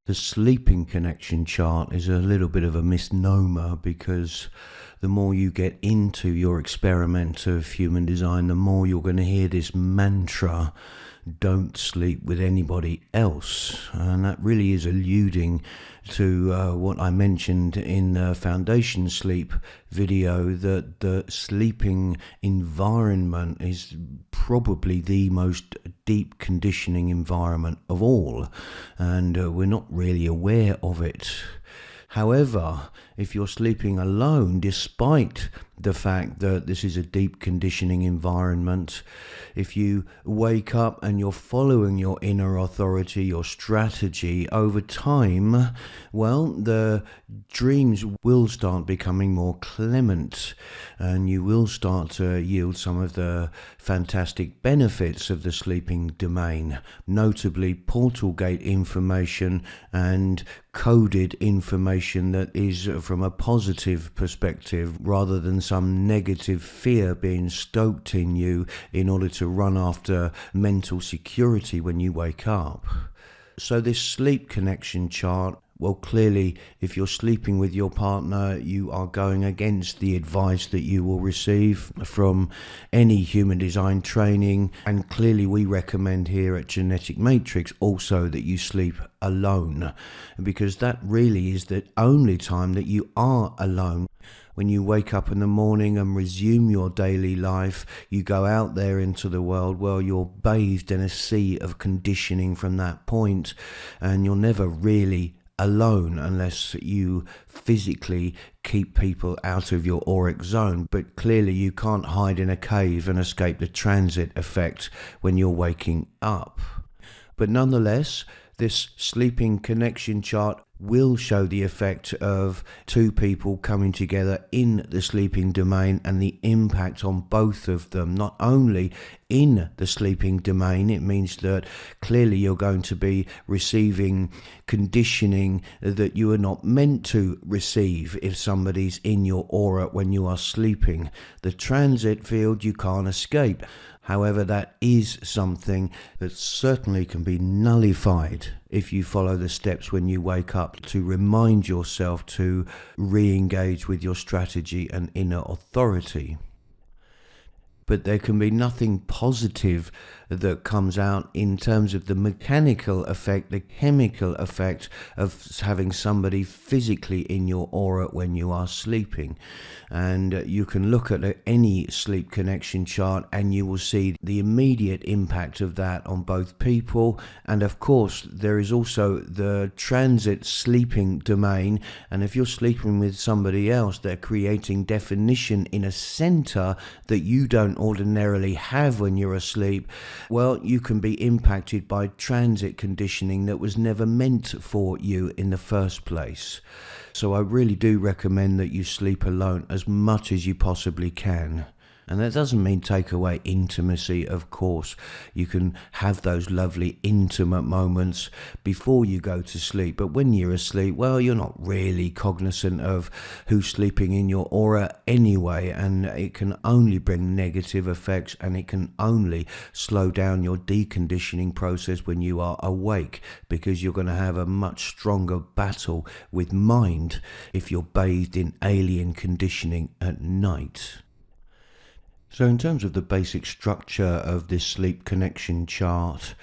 The sleeping connection chart is a little bit of a misnomer, because the more you get into your experiment of human design, the more you're going to hear this mantra: don't sleep with anybody else. And that really is alluding to what I mentioned in the foundation sleep video, that the sleeping environment is probably the most deep conditioning environment of all, and we're not really aware of it. However, if you're sleeping alone, despite the fact that this is a deep conditioning environment, if you wake up and you're following your inner authority, your strategy, over time, well, the dreams will start becoming more clement, and you will start to yield some of the fantastic benefits of the sleeping domain, notably portal gate information and coded information that is from a positive perspective, rather than some negative fear being stoked in you in order to run after mental security when you wake up. So this sleep connection chart, well, clearly, if you're sleeping with your partner, you are going against the advice that you will receive from any human design training. And clearly, we recommend here at Genetic Matrix also that you sleep alone, because that really is the only time that you are alone. When you wake up in the morning and resume your daily life, you go out there into the world, well, you're bathed in a sea of conditioning from that point, and you're never really alone unless you physically keep people out of your auric zone. But clearly you can't hide in a cave and escape the transit effect when you're waking up. But nonetheless, this sleeping connection chart will show the effect of two people coming together in the sleeping domain, and the impact on both of them. Not only in the sleeping domain, it means that clearly you're going to be receiving conditioning that you are not meant to receive if somebody's in your aura when you are sleeping. The transit field you can't escape. However, that is something that certainly can be nullified if you follow the steps when you wake up to remind yourself to re-engage with your strategy and inner authority. But there can be nothing positive that comes out in terms of the mechanical effect, the chemical effect of having somebody physically in your aura when you are sleeping. And you can look at any sleep connection chart and you will see the immediate impact of that on both people. And of course, there is also the transit sleeping domain. And if you're sleeping with somebody else, they're creating definition in a center that you don't ordinarily have when you're asleep. Well, you can be impacted by transit conditioning that was never meant for you in the first place. So I really do recommend that you sleep alone as much as you possibly can. And that doesn't mean take away intimacy, of course. You can have those lovely intimate moments before you go to sleep. But when you're asleep, well, you're not really cognizant of who's sleeping in your aura anyway. And it can only bring negative effects, and it can only slow down your deconditioning process when you are awake, because you're going to have a much stronger battle with mind if you're bathed in alien conditioning at night. So in terms of the basic structure of this sleep connection chart,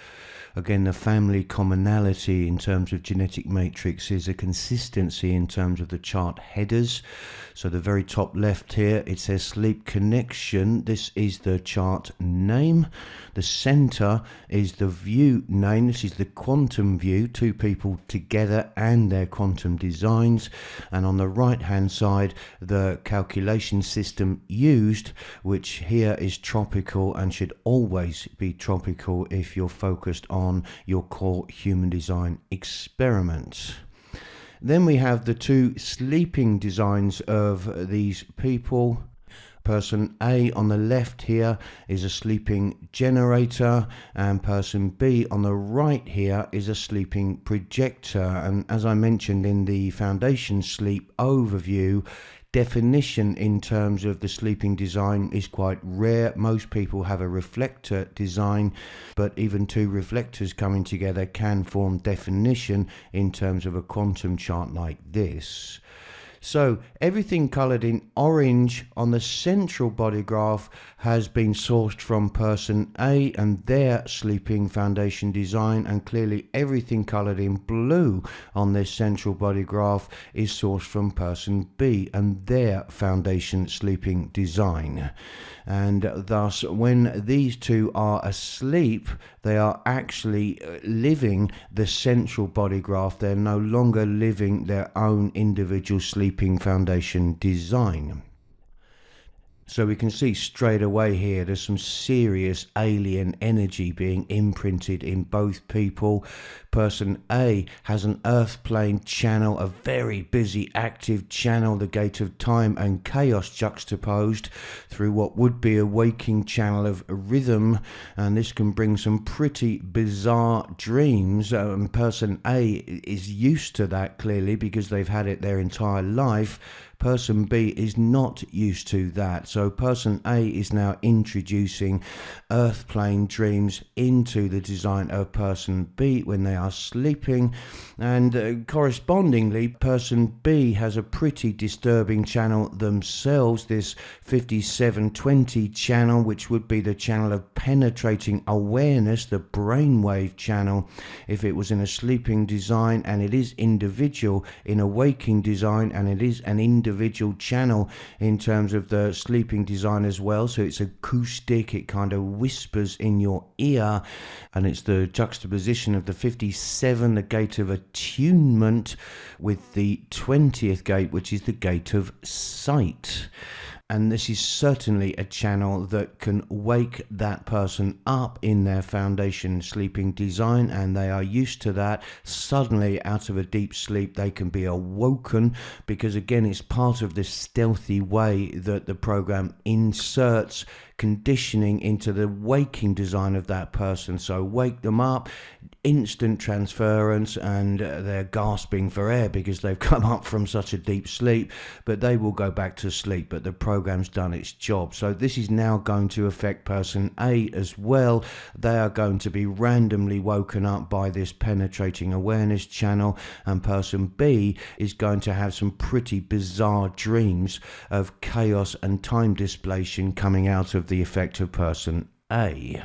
again, the family commonality in terms of genetic matrix is a consistency in terms of the chart headers. So the very top left here, it says sleep connection. This is the chart name. The center is the view name. This is the quantum view, two people together and their quantum designs. And on the right hand side, the calculation system used, which here is tropical and should always be tropical if you're focused on your core human design experiments. Then we have the two sleeping designs of these people. Person A on the left here is a sleeping generator, and person B on the right here is a sleeping projector. And as I mentioned in the foundation sleep overview, definition in terms of the sleeping design is quite rare. Most people have a reflector design, but even two reflectors coming together can form definition in terms of a quantum chart like this. So everything coloured in orange on the central body graph has been sourced from person A and their sleeping foundation design, and clearly everything coloured in blue on this central body graph is sourced from person B and their foundation sleeping design. And thus, when these two are asleep, they are actually living the central body graph. They're no longer living their own individual sleeping foundation design. So we can see straight away here there's some serious alien energy being imprinted in both people. Person A has an earth plane channel, a very busy active channel, the gate of time and chaos juxtaposed through what would be a waking channel of rhythm, and this can bring some pretty bizarre dreams. Person A is used to that clearly because they've had it their entire life. Person B is not used to that. So person A is now introducing earth plane dreams into the design of person B when they are sleeping, and correspondingly person B has a pretty disturbing channel themselves, this 5720 channel, which would be the channel of penetrating awareness, the brainwave channel if it was in a sleeping design, and it is individual in a waking design, and it is an individual channel in terms of the sleeping design as well. So it's acoustic, it kind of whispers in your ear, and it's the juxtaposition of the 57, the gate of attunement, with the 20th gate, which is the gate of sight. And this is certainly a channel that can wake that person up in their foundation sleeping design, and they are used to that. Suddenly, out of a deep sleep, they can be awoken, because again, it's part of this stealthy way that the program inserts conditioning into the waking design of that person. So wake them up, instant transference, and they're gasping for air because they've come up from such a deep sleep, but they will go back to sleep, but the program's done its job. So this is now going to affect person A as well. They are going to be randomly woken up by this penetrating awareness channel, and person B is going to have some pretty bizarre dreams of chaos and time displacement coming out of the effect of person A.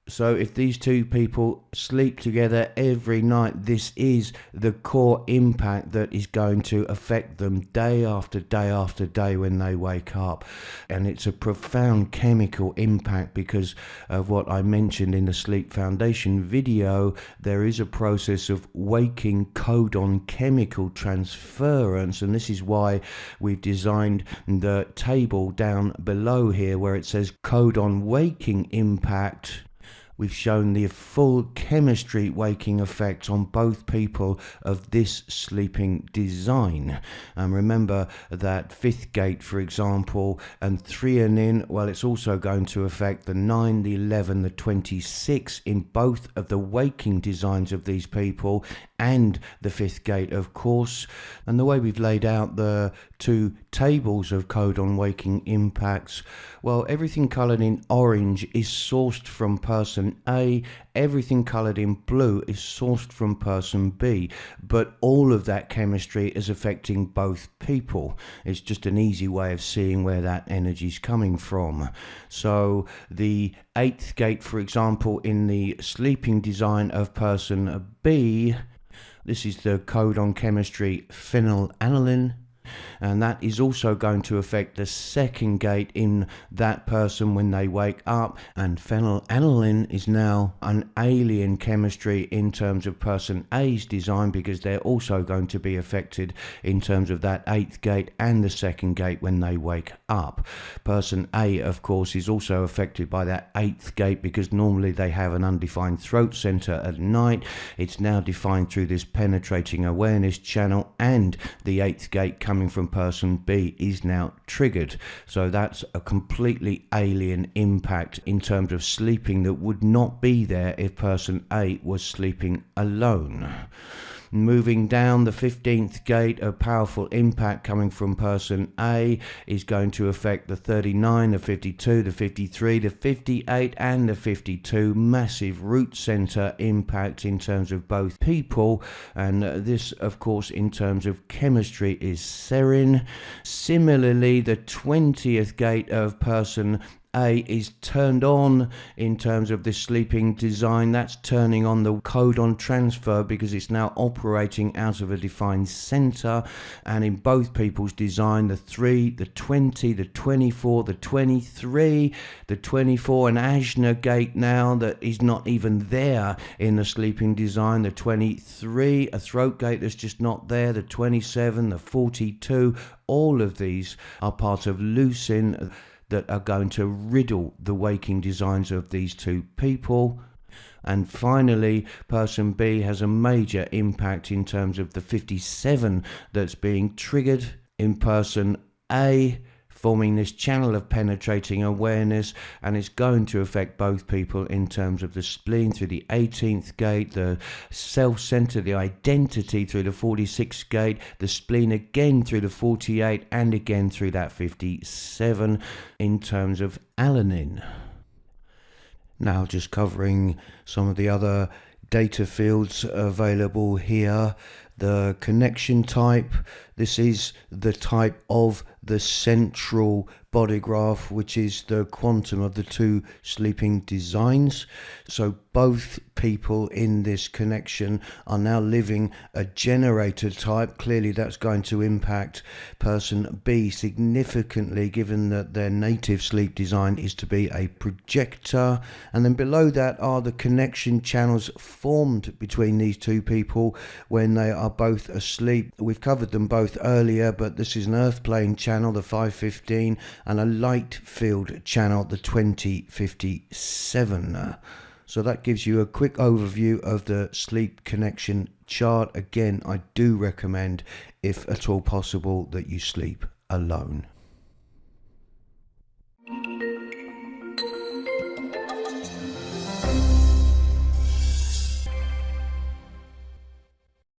So if these two people sleep together every night, this is the core impact that is going to affect them day after day after day when they wake up. And it's a profound chemical impact because of what I mentioned in the Sleep Foundation video. There is a process of waking codon chemical transference, and this is why we've designed the table down below here where it says codon waking impact. We've shown the full chemistry waking effect on both people of this sleeping design. And remember that fifth gate, for example, and threonine, well, it's also going to affect the 9, the 11, the 26 in both of the waking designs of these people, and the fifth gate, of course. And the way we've laid out the two tables of codon waking impacts, well, everything coloured in orange is sourced from person A, everything coloured in blue is sourced from person B, but all of that chemistry is affecting both people. It's just an easy way of seeing where that energy is coming from. So the 8th gate, for example, in the sleeping design of person B, this is the codon chemistry phenylalanine, and that is also going to affect the 2nd gate in that person when they wake up. And phenylalanine is now an alien chemistry in terms of person A's design, because they're also going to be affected in terms of that 8th gate and the 2nd gate when they wake up. Person A, of course, is also affected by that 8th gate because normally they have an undefined throat center at night. It's now defined through this penetrating awareness channel, and the 8th gate coming from person B is now triggered. So that's a completely alien impact in terms of sleeping that would not be there if person A was sleeping alone. Moving down the 15th gate, a powerful impact coming from person A is going to affect the 39, the 52, the 53, the 58 and the 52. Massive root center impact in terms of both people, and this of course in terms of chemistry is serine. Similarly, the 20th gate of person A is turned on in terms of this sleeping design. That's turning on the codon transfer because it's now operating out of a defined center. And in both people's design, the 3, the 20, the 24, the 23, the 24, an ajna gate now that is not even there in the sleeping design. The 23, a throat gate that's just not there. The 27, the 42, all of these are part of leucine that are going to riddle the waking designs of these two people. And finally, person B has a major impact in terms of the 57 that's being triggered in person A, forming this channel of penetrating awareness, and it's going to affect both people in terms of the spleen through the 18th gate, the self-center, the identity through the 46th gate, the spleen again through the 48 and again through that 57 in terms of alanine. Now just covering some of the other data fields available here. The connection type, this is the type of the central body graph, which is the quantum of the two sleeping designs. So both people in this connection are now living a generator type. Clearly that's going to impact person B significantly, given that their native sleep design is to be a projector. And then below that are the connection channels formed between these two people when they are both asleep. We've covered them both earlier, but this is an earth plane channel, the 515, and a light field channel, the 2057. So that gives you a quick overview of the sleep connection chart. Again, I do recommend, if at all possible, that you sleep alone.